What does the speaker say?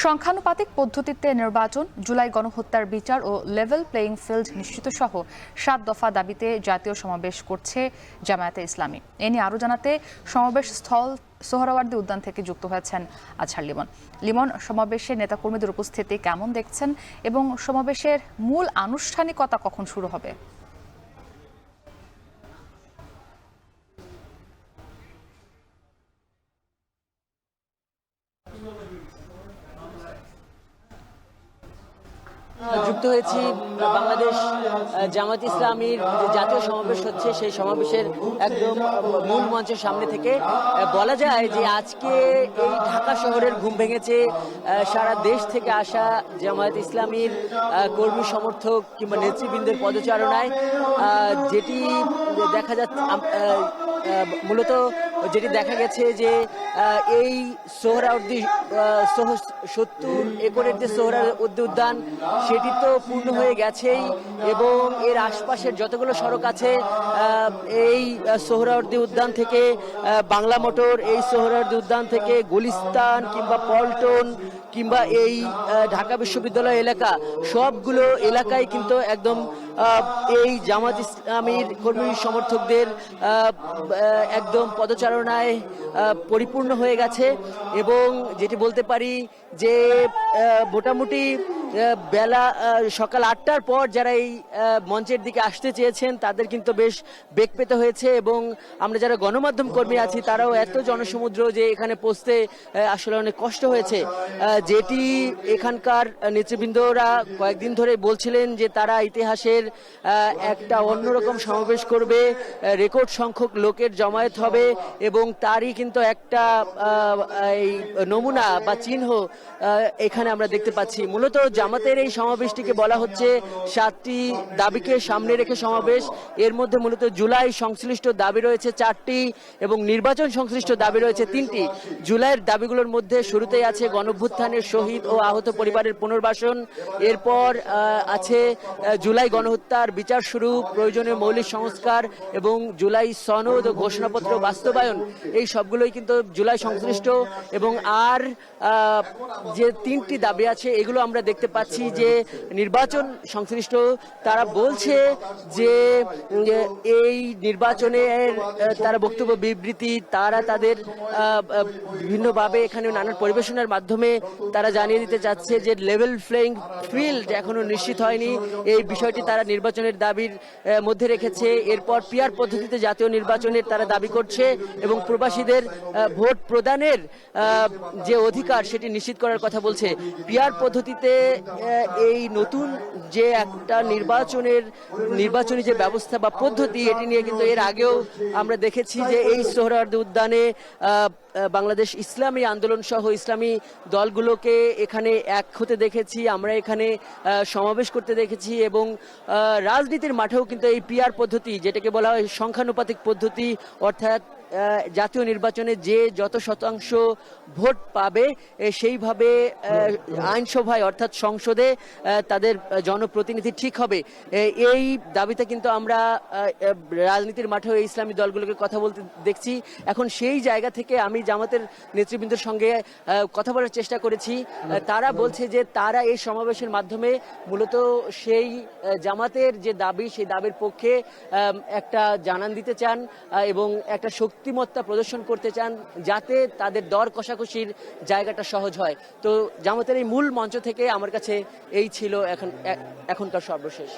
সংখ্যানুপাতিক পদ্ধতিতে নির্বাচন, জুলাই গণহত্যার বিচার ও লেভেল প্লেইং ফিল্ড নিশ্চিত সহ ৭ দফা দাবিতে জাতীয় সমাবেশ করছে জামায়াতে ইসলামী। এ নিয়ে আরও জানাতে সমাবেশ স্থল সোহরাওয়ার্দী উদ্যান থেকে যুক্ত হয়েছেন আজহার লিমন। লিমন, সমাবেশে নেতাকর্মীদের উপস্থিতি কেমন দেখছেন এবং সমাবেশের মূল আনুষ্ঠানিকতা কখন শুরু হবে? যুক্ত হয়েছি বাংলাদেশ জামাত ইসলামীর যে জাতীয় সমাবেশ হচ্ছে সেই সমাবেশের একদম মূল মঞ্চের সামনে থেকে। বলা যায় যে আজকে এই ঢাকা শহরের ঘুম ভেঙেছে সারা দেশ থেকে আসা জামায়াত ইসলামীর কর্মী সমর্থক কিংবা নেতৃবৃন্দের পদচারণায়। যেটি দেখা যাচ্ছে মূলত যেটি দেখা গেছে যে এই সোহরাওয়ার্দী ৭০ একরের যে সোহরাওয়ার্দী উদ্যান সেটি তো পূর্ণ হয়ে গেছেই, এবং এর আশপাশের যতগুলো সড়ক আছে এই সোহরাওয়ার্দী উদ্যান থেকে বাংলা মোটর, এই সোহরাওয়ার্দী উদ্যান থেকে গুলিস্তান কিংবা পল্টন কিংবা এই ঢাকা বিশ্ববিদ্যালয় এলাকা, সবগুলো এলাকায় কিন্তু একদম এই জামাত ইসলামীর কর্মী সমর্থকদের একদম পদচারণায় পরিপূর্ণ হয়ে গেছে। এবং যেটি বলতে পারি যে মোটামুটি বেলা সকাল ৮টার পর যারা এই মঞ্চের দিকে আসতে চেয়েছেন তাদের কিন্তু বেশ বেগ পেতে হয়েছে, এবং আমরা যারা গণমাধ্যম কর্মী আছি তারাও এত জনসমুদ্র যে এখানে পৌঁছতে আসলে অনেক কষ্ট হয়েছে। যেটি এখানকার নেতৃবৃন্দরা কয়েকদিন ধরে বলছিলেন যে তারা ইতিহাসের একটা অন্যরকম সমাবেশ করবে, রেকর্ড সংখ্যক লোকের জমায়েত হবে, এবং তারই কিন্তু একটা এই নমুনা বা চিহ্ন এখানে আমরা দেখতে পাচ্ছি। মূলত জামাতের এই সমাবেশটিকে বলা হচ্ছে 7টি দাবিকে সামনে রেখে সমাবেশ। এর মধ্যে মূলত জুলাই সংশ্লিষ্ট দাবি রয়েছে 4টি এবং নির্বাচন সংশ্লিষ্ট দাবি রয়েছে 3টি। জুলাইয়ের দাবিগুলোর মধ্যে শুরুতেই আছে গণঅভ্যুত্থানের শহীদ ও আহত পরিবারের পুনর্বাসন, এরপর আছে জুলাই গণহত্যার বিচার শুরু, প্রয়োজনীয় মৌলিক সংস্কার এবং জুলাই সনদ ও ঘোষণাপত্র বাস্তবায়ন। এই সবগুলোই কিন্তু জুলাই সংশ্লিষ্ট। এবং আর যে 3টি দাবি আছে এগুলো আমরা দেখতে পাচ্ছি যে নির্বাচন সংশ্লিষ্ট। তারা বলছে যে এই নির্বাচনের তারা বক্তব্য বিবৃতি তারা তাদের বিভিন্নভাবে এখানে নানান পরিবেশনার মাধ্যমে তারা জানিয়ে দিতে চাচ্ছে যে লেভেল প্লেইং ফিল্ড এখনো নিশ্চিত হয়নি। এই বিষয়টি তারা নির্বাচনের দাবির মধ্যে রেখেছে। এরপর পিআর পদ্ধতিতে জাতীয় নির্বাচনের তারা দাবি করছে, এবং প্রবাসীদের ভোট প্রদানের যে অধিকার সেটি নিশ্চিত করার কথা বলছে। পিআর পদ্ধতিতে এই নতুন যে একটা নির্বাচনী যে ব্যবস্থা বা পদ্ধতি, এটি নিয়ে কিন্তু এর আগেও আমরা দেখেছি যে এই সোহরাওয়ার্দী উদ্যানে বাংলাদেশ ইসলামী আন্দোলন সহ ইসলামী দলগুলোকে এখানে এক হতে দেখেছি, আমরা এখানে সমাবেশ করতে দেখেছি, এবং রাজনীতির মাঠেও কিন্তু এই পিআর পদ্ধতি, যেটাকে বলা হয় সংখ্যানুপাতিক পদ্ধতি, অর্থাৎ জাতীয় নির্বাচনে যে যত শতাংশ ভোট পাবে সেইভাবে আইনসভায় অর্থাৎ সংসদে তাদের জনপ্রতিনিধি ঠিক হবে। এই দাবিতে কিন্তু আমরা রাজনীতির মাঠেও ইসলামী দলগুলোকে কথা বলতে দেখছি। এখন সেই জায়গা থেকে আমি জামাতের নেতৃবৃন্দের সঙ্গে কথা বলার চেষ্টা করেছি। তারা বলছে যে তারা এই সমাবেশের মাধ্যমে মূলত সেই জামাতের যে দাবি সেই দাবির পক্ষে একটা জানান দিতে চান এবং একটা শক্তিমত্তা প্রদর্শন করতে চান, যাতে তাদের দর কষাকষির জায়গাটা সহজ হয়। তো জামাতের এই মূল মঞ্চ থেকে আমার কাছে এই ছিল এখনকার সর্বশেষ।